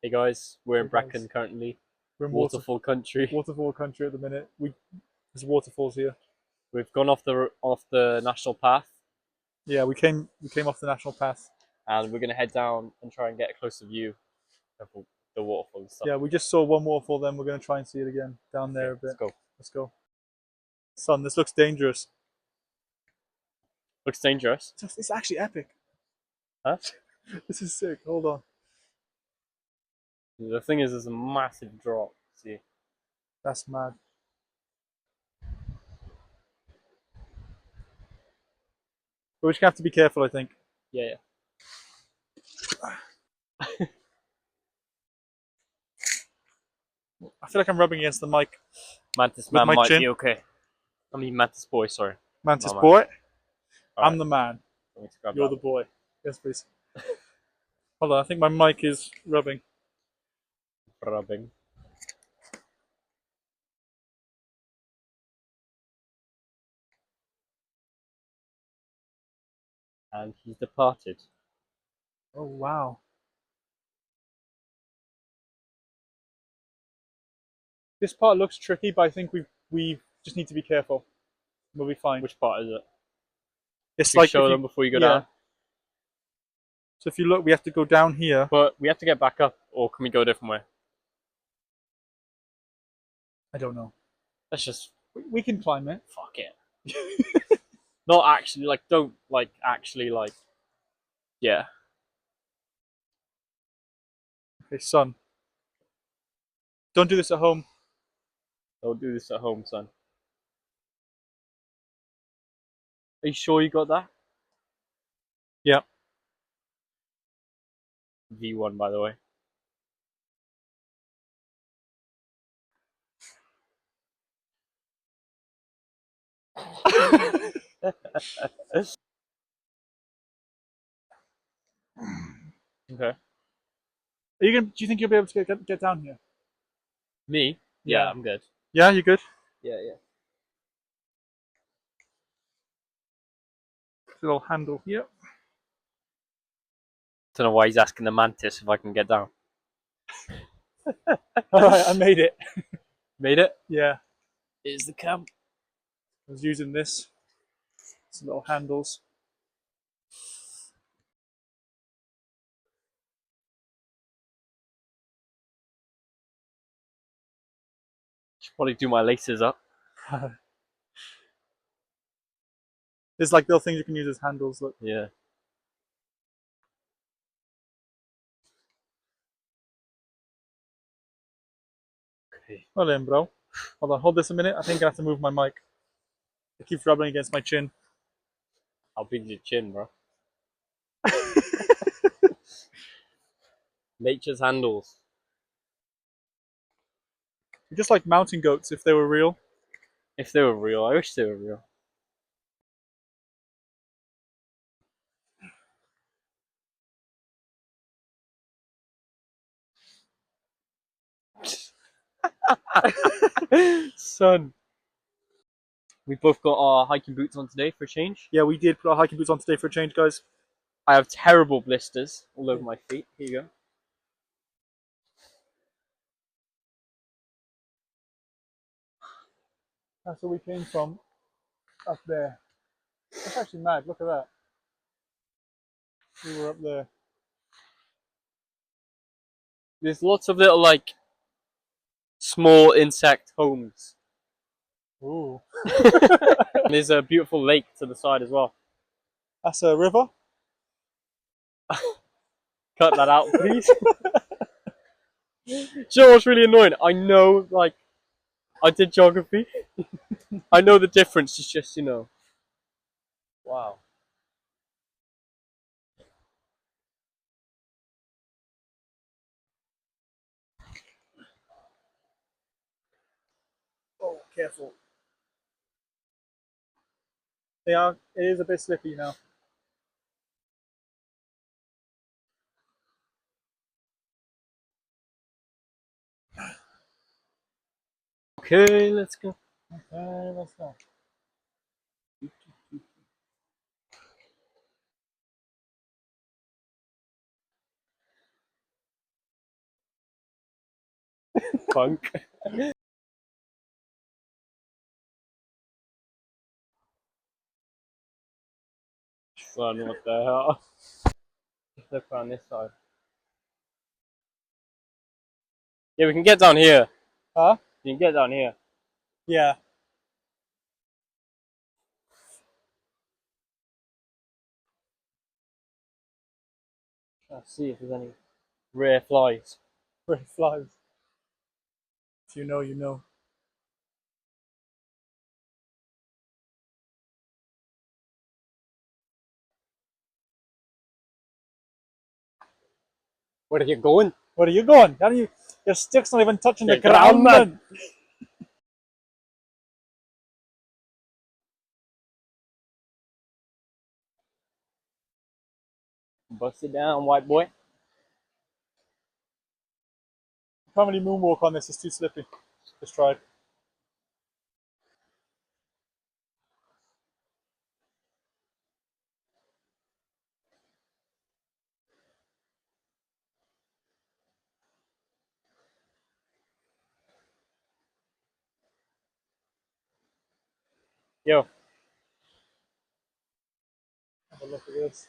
Hey guys, we're in Hey Brecon guys, currently. we're in Waterfall Country. Waterfall Country at the minute. There's waterfalls here. We've gone off the national path, Yeah, we came off the national path. and we're gonna head down and try and get a closer view of the waterfall and stuff. Yeah, we just saw one waterfall. Then we're gonna try and see it again down there Okay, a let's bit. go. Let's go. Son, this looks dangerous. Looks dangerous, It's actually epic. huh? This is sick. Hold on. The thing is, there's a massive drop. See, That's mad. But we just have to be careful, I think. yeah, yeah. I feel like I'm rubbing against the mic Mantis with man my might chin. be okay. I mean, Mantis boy. Sorry, Mantis my man. boy, All I'm right, the man. let me grab You're that the one. boy. Yes, please. Hold on. I think my mic is rubbing. Rubbing, and he's departed. Oh wow. This part looks tricky, but I think we just need to be careful. We'll be fine. Which part is it? It's Should we like if show you, them before you go yeah. down? So if you look, we have to go down here. But we have to get back up, or can we go a different way? I don't know. Let's just We can climb it. fuck it. Not actually, like, don't, like, actually, like, yeah. Okay, son. Don't do this at home. Don't do this at home, son. Are you sure you got that? Yeah. V1, by the way. Okay. Are you gonna? Do you think you'll be able to get down here? Me? Yeah, Yeah. I'm good. Yeah, you good? Yeah, yeah. Little handle here. Don't know why he's asking the mantis if I can get down. All right, I made it. Made it? Yeah, Here's the camp. I was using this. Some little handles. Should probably do my laces up. There's like little things you can use as handles. Look. Yeah. Okay. Well then, bro. Hold on, hold this a minute. I think I have to move my mic. It keeps rubbing against my chin. I'll beat your chin, bro. Nature's handles. You're just like mountain goats if they were real. If they were real, I wish they were real. Son. We both got our hiking boots on today for a change. Yeah, we did put our hiking boots on today for a change, guys. I have terrible blisters all over my feet. Here you go. That's where we came from, up there. That's actually mad. Look at that. We were up there. There's lots of little, like, small insect homes. Ooh. And there's a beautiful lake to the side as well. That's a river. Cut that out, please. You know what's really annoying? I know, like, I did geography. I know the difference. It's just, wow. Oh, careful. They are. It is a bit slippy now. Okay, let's go. Okay, let's go. Punk. Son, what the hell? Look around this side. Yeah, we can get down here. Huh? You can get down here. Yeah. Let's see if there's any rare flies. Where it flies. If you know, you know. Where are you going? Where are you going? Your stick's not even touching the Okay, ground, ground, man. Bust it down, white boy. Can't really moonwalk on this, it's too slippy. Just tried. Yo. Have a look at this.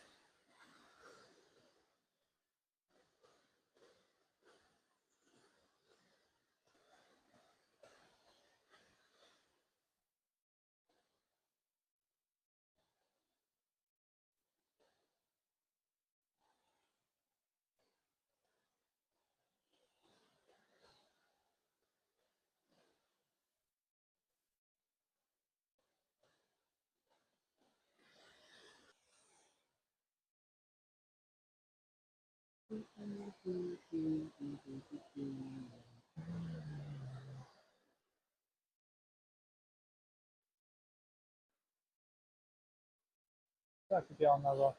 I could get on that rock.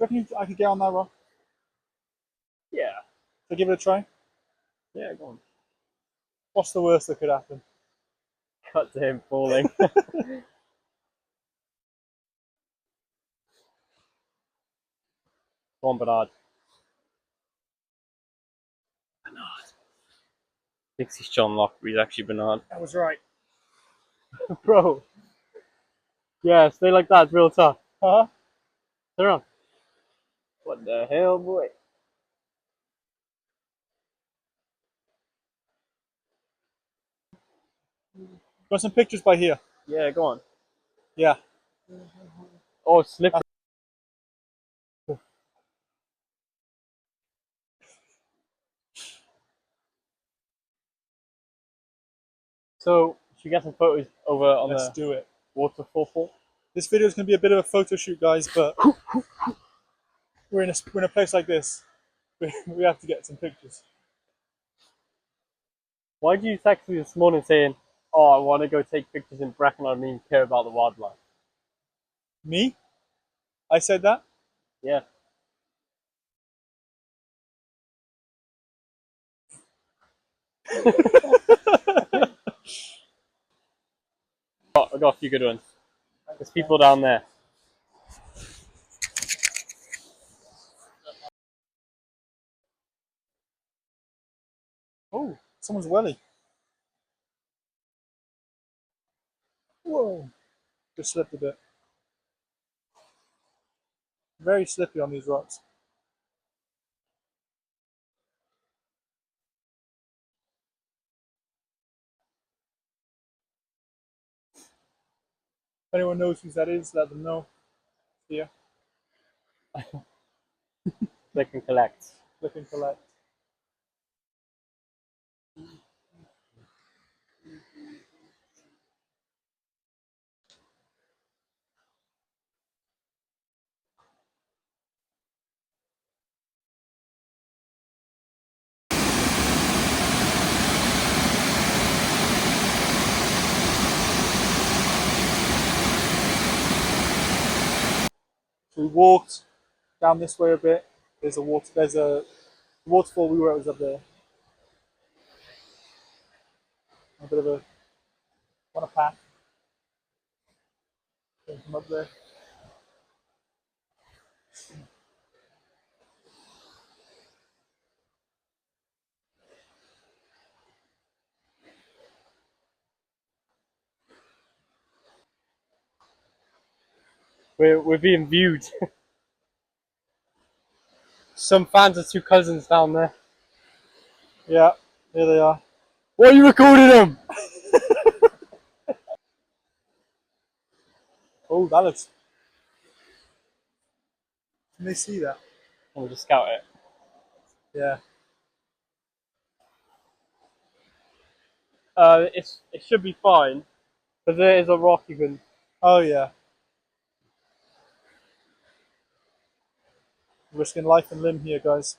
Do you reckon I could get on that rock? Yeah. So give it a try. Yeah, go on. What's the worst that could happen? Cut to him falling. Go on, Bernard. Bernard. Thinks he's John Locke, but he's actually Bernard. That was right. Bro. Yeah, stay like that. It's real tough. Huh? Turn around. What the hell, boy? Got some pictures by here. Yeah, go on. Yeah. Oh, it's slippery. So, should we get some photos over on Let's the do it. waterfall? This video is going to be a bit of a photo shoot, guys, but we're in a place like this. We have to get some pictures. Why did you text me this morning saying, "Oh, I want to go take pictures in Brecon. I don't even care about the wildlife." Me? I said that? Yeah. I got a few good ones. There's people down there. Oh, someone's welly. Whoa. Just slipped a bit. Very slippy on these rocks. If anyone knows who that is, let them know. Here, They can collect. click and collect. So we walked down this way a bit. There's a waterfall we were at was up there. A bit of a on a path. From up there. We're being viewed. Some fans are two cousins down there. Yeah, here they are. Why are you recording them? Oh, that looks. Can they see that? We'll just scout it. Yeah. It should be fine, but there is a rock you can. Oh yeah. Risking life and limb here, guys.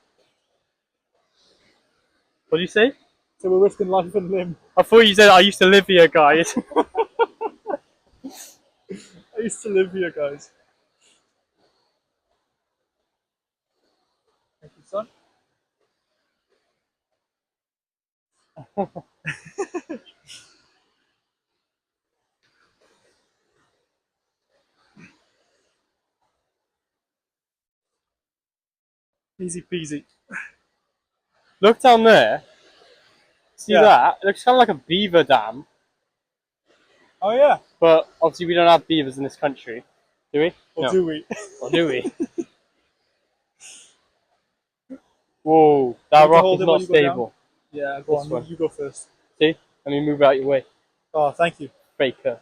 What do you say? So we're risking life and limb. I thought you said I used to live here, guys. I used to live here, guys. Thank you, son. Easy peasy. Look down there. See Yeah. that? It looks kind of like a beaver dam, Oh yeah. but obviously we don't have beavers in this country, do we? Or No. do we? Or do we? Whoa, that You need to rock hold is it while not you go down? stable. Yeah, go This on. one. You go first. See? Let me move out your way. Oh, thank you. Faker.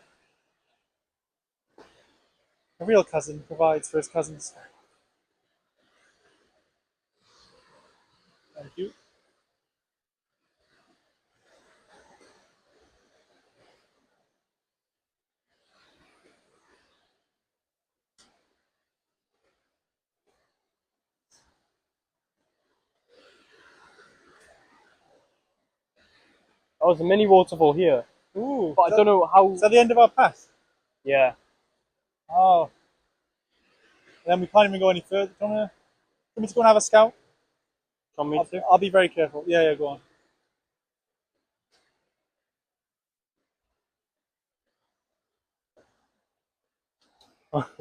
A real cousin provides for his cousins. Thank you. That was a mini waterfall here, Ooh. but I don't know how. Is that the end of our path? Yeah. Oh. Then we can't even go any further. Do you want me to go and have a scout? Want me to? I'll be very careful. Yeah, yeah, go on.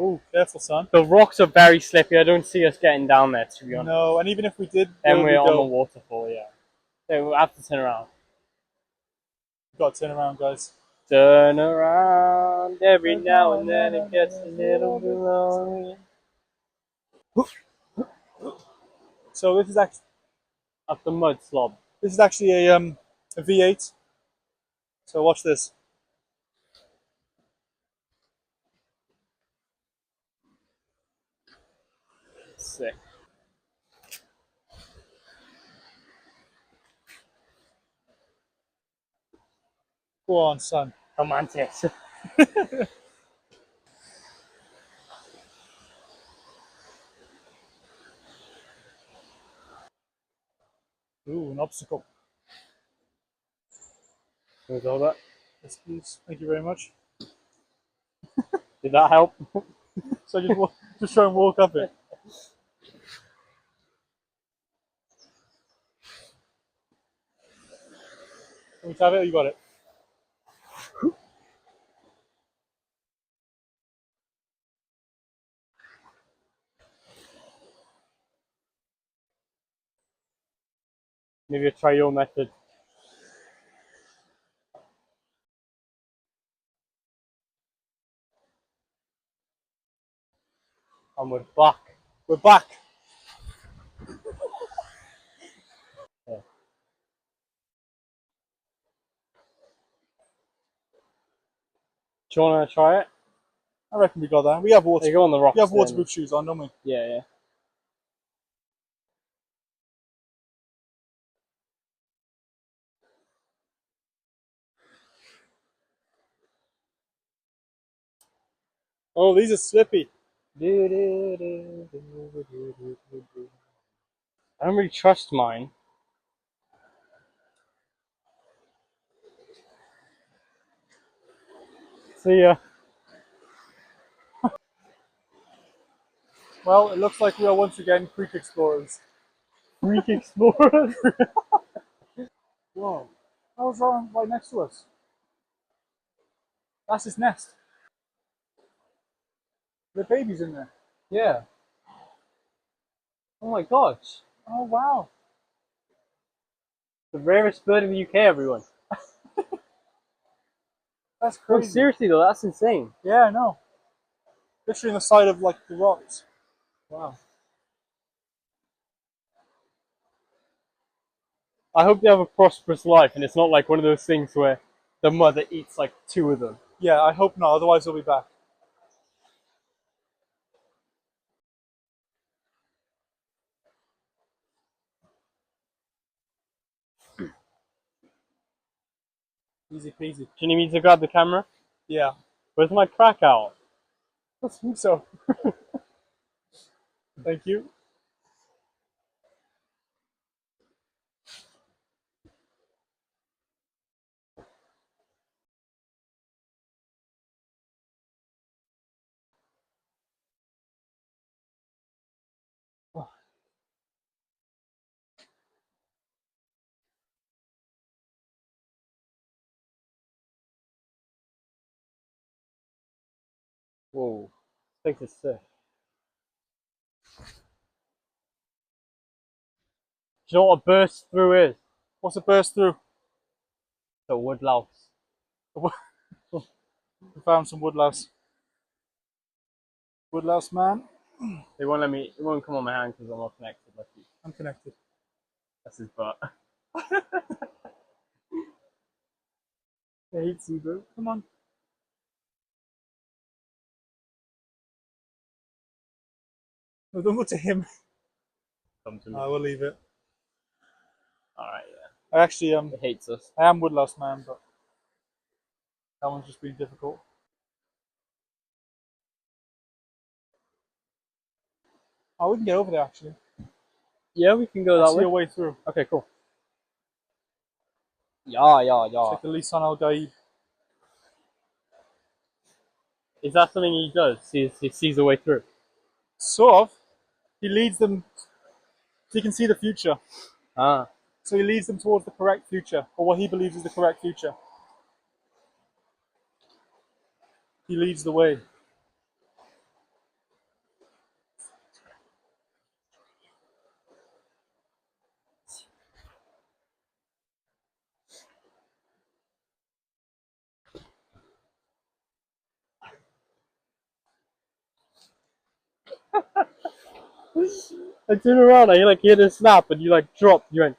Ooh, careful, son. The rocks are very slippy. I don't see us getting down there, to be honest. No, and even if we did, And where we're would we on the go? waterfall, yeah. So we'll have to turn around. We've got to turn around, guys. Turn around every now and then it gets a little bit lonely. So Up the mud slob. this is actually a V8. So watch this. Sick. Go on, son. Romantic. Ooh, an obstacle. Was all that? Yes, please. Thank you very much. Did that help? So just try and walk up it. Want me to have it or you got it? Maybe try your method. And we're back. We're back. Yeah. Do you want to try it? I reckon we got that. We have You go on the rocks. we have then. waterproof shoes on, don't we? Yeah, yeah. Oh, these are slippy. I don't really trust mine. See ya. Well, it looks like we are once again creek explorers. Freak explorers. Whoa. That was right next to us. That's his nest. The baby's in there. Yeah. Oh my gosh. Oh wow. The rarest bird in the UK, everyone. That's No, crazy. seriously though, that's insane. Yeah, I know. Literally on the side of like the rocks. Wow. I hope they have a prosperous life and it's not like one of those things where the mother eats like two of them. Yeah, I hope not. Otherwise, they'll be back. Easy peasy. Do you need me to grab the camera? Yeah, Where's my crack out? I think so. Thank you. Whoa. This place is sick. Do you know what a burst through is? What's a burst through? The woodlouse. We found some woodlouse. Woodlouse man. They won't let me, it won't come on my hand because I'm not connected. Lucky. I'm connected. That's his butt. I hate you, bro. Come on. No, don't go to him. Come to me. I will leave it. Alright, yeah. I actually It hates us. I am woodlouse man, but that one's just been difficult. Oh, we can get over there actually. Yeah, we can go I that see way. a way through. Okay, cool. Yeah, yeah, It's yeah. like the Lisan Al Gaib. Is that something he does? He sees the way through. Sort of. He leads them so he can see the future. Ah. So he leads them towards the correct future, or what he believes is the correct future. He leads the way. I turned around, I like hit a snap and you like dropped, you went.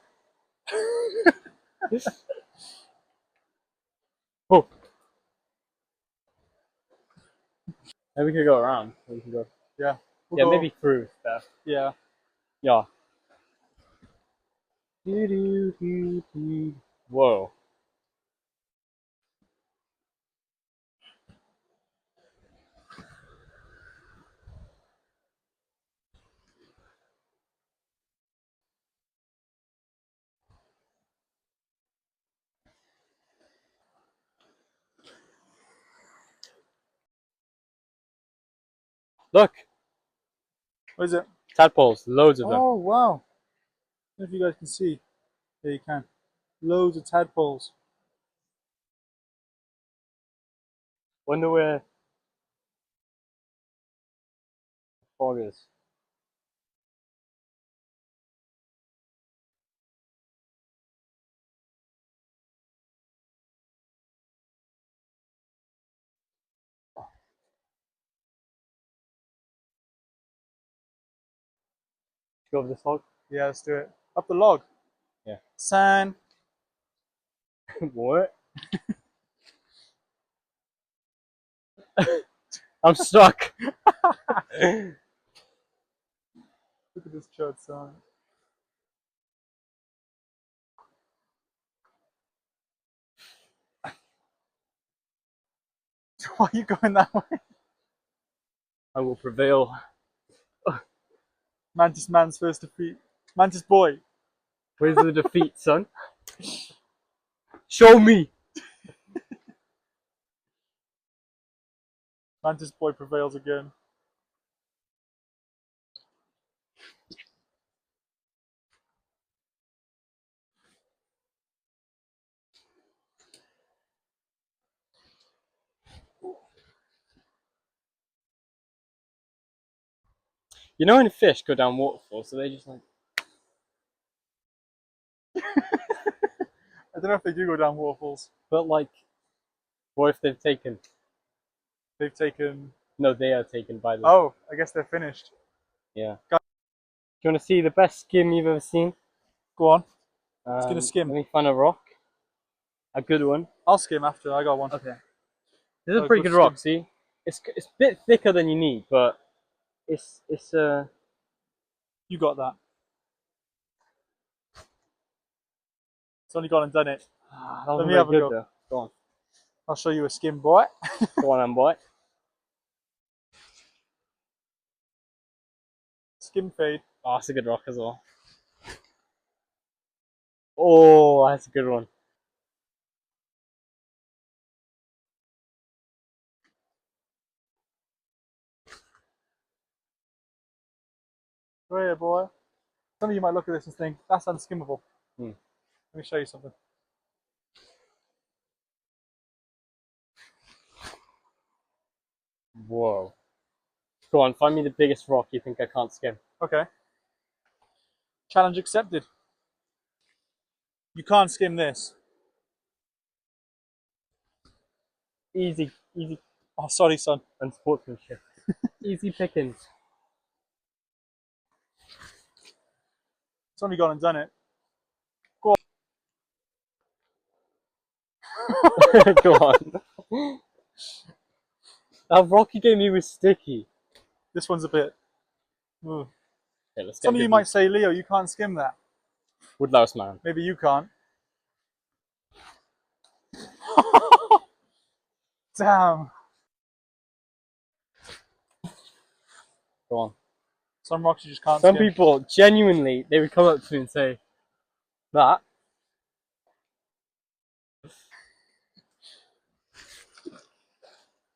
Oh. Then we could go around. We can go. Yeah. Yeah, We'll go. maybe through stuff. Yeah. Yeah. Whoa. Look, What is it? tadpoles, loads of them. Oh wow. I don't know if you guys can see. Yeah, you can. Loads of tadpoles. Wonder where the frog is. Go over this log. Yeah, let's do it. Up the log. Yeah. Sign. What? I'm stuck. Look at this chud sign. Why are you going that way? I will prevail. Mantis man's first defeat. Mantis boy. Where's the defeat, son? Show me. Mantis boy prevails again. You know when fish go down waterfalls, so they just like. I don't know if they do go down waterfalls. But like, what if they've taken They've taken No, they are taken by the. Oh, I guess they're finished. Yeah. Do you want to see the best skim you've ever seen? Go on. Let's get a skim. Let me find a rock. A good one. I'll skim after. I got one. Okay. This is a pretty good rock. See, it's a bit thicker than you need, but it's You got that. It's only gone and done it. that Let wasn't me very have a good go. though. Go on. I'll show you a skim, boy. Go on, then, boy. Skim fade. Oh, that's a good rock as well. Oh, that's a good one. Right here, boy. Some of you might look at this and think, that's unskimmable. Hmm. Let me show you something. Whoa. Go on, find me the biggest rock you think I can't skim. Okay. Challenge accepted. You can't skim this. Easy, easy, Oh, sorry, son. and sportsmanship. Easy pickings. It's only gone and done it. Go on. That rock you gave me was sticky. This one's a bit. Ugh. Okay, let's get Some of you might say, Leo, you can't skim that. Woodlouse man. Maybe you can't. Damn. Go on. Some rocks you just can't Some skim. people, genuinely, they would come up to me and say, that.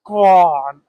Go on.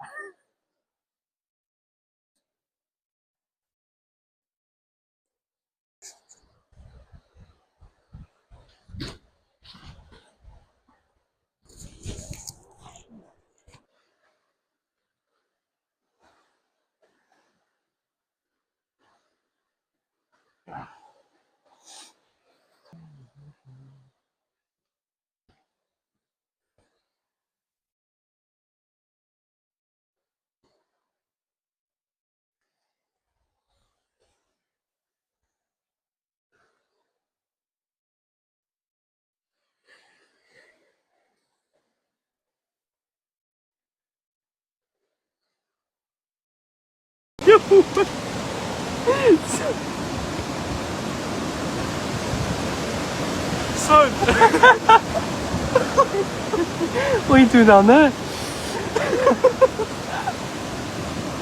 Son! What are you doing down there?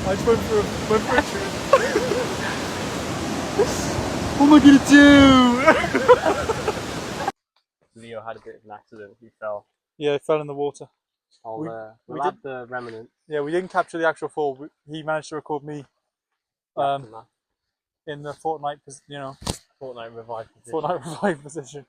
I just went for a trip. What am I gonna do? Leo had a bit of an accident. He fell. Yeah, it fell in the water. We'll we add the remnant. Yeah, we didn't capture the actual fall. He managed to record me in the Fortnite, Fortnite revive position. Fortnite revive position.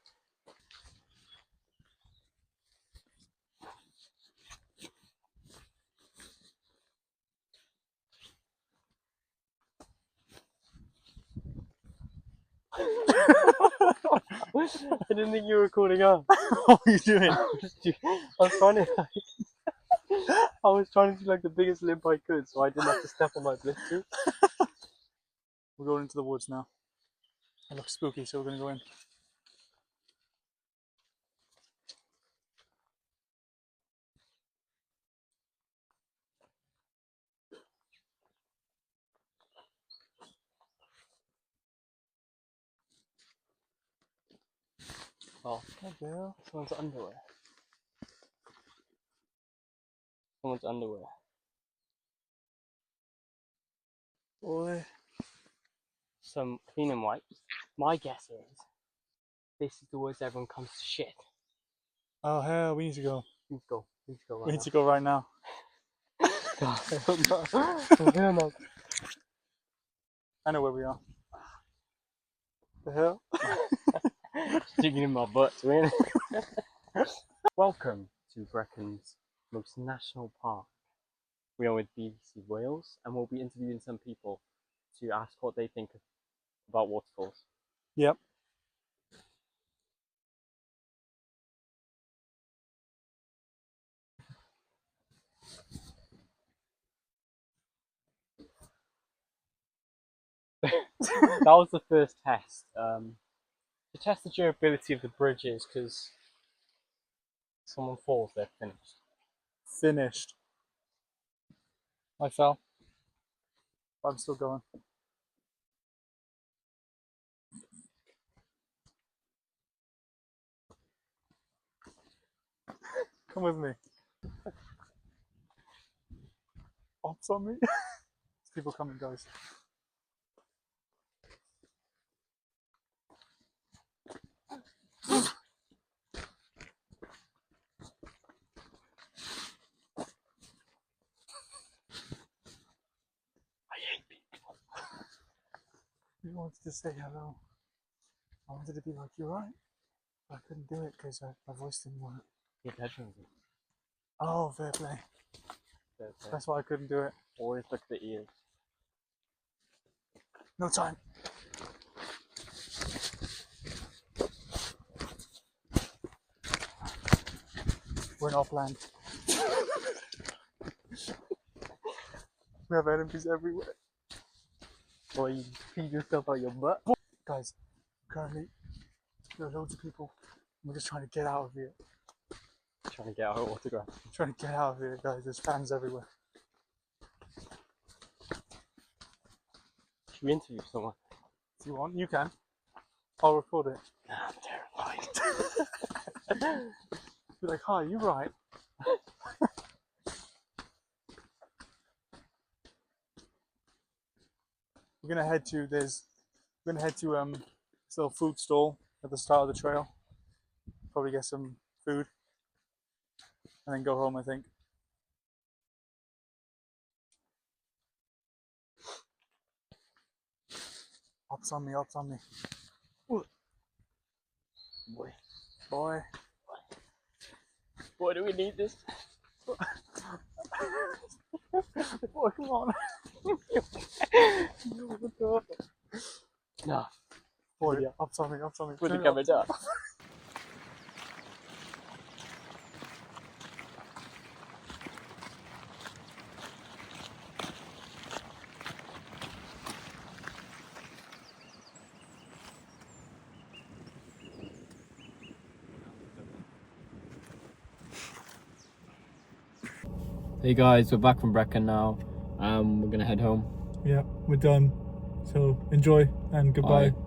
I didn't think you were recording up. What are you doing? I was trying to. I was trying to do like the biggest limp I could, so I didn't have to step on my blisters. We're going into the woods now. It looks spooky, so we're going to go in. Oh, girl. Someone's underwear. Someone's underwear. Boy. Some cleaning wipes. My guess is this is the worst everyone comes to shit. Oh hell, we need to go. We need to go. We need to go right We now. need to go right now. No. I know where we are. The hell? Sticking in my butt, man. Welcome to Brecon's most national park. We are with BBC Wales, and we'll be interviewing some people to ask what they think about waterfalls. Yep. That was the first test. To test the durability of the bridges, because someone falls, they're finished. Finished. I fell. I'm still going. Come with me. Ops on me. There's people coming, guys. I hate people. You wanted to say hello. I wanted to be like, you right? But I couldn't do it because my voice didn't work. Your headphones. Oh, fair play. That's why I couldn't do it. Always look at the ears. No time. We're in upland. We have enemies everywhere. Boy, you peed yourself out your butt. Guys, currently, there are loads of people. We're just trying to get out of here. Trying to get our autograph. Trying to get out of here, guys. There's fans everywhere. Should we interview someone? If you want, you can. I'll record it. I'm terrified. Be like, hi, you right? We're gonna head to this little food stall at the start of the trail. Probably get some food and then go home, I think. Ops on me, ops on me. Boy. Boy. Boy, do we need this? Boy, come on. No. Boy, ops on me, ops on me. Put the camera down. Hey guys, we're back from Brecon now. We're gonna head home. Yeah, we're done. So enjoy and goodbye. Bye.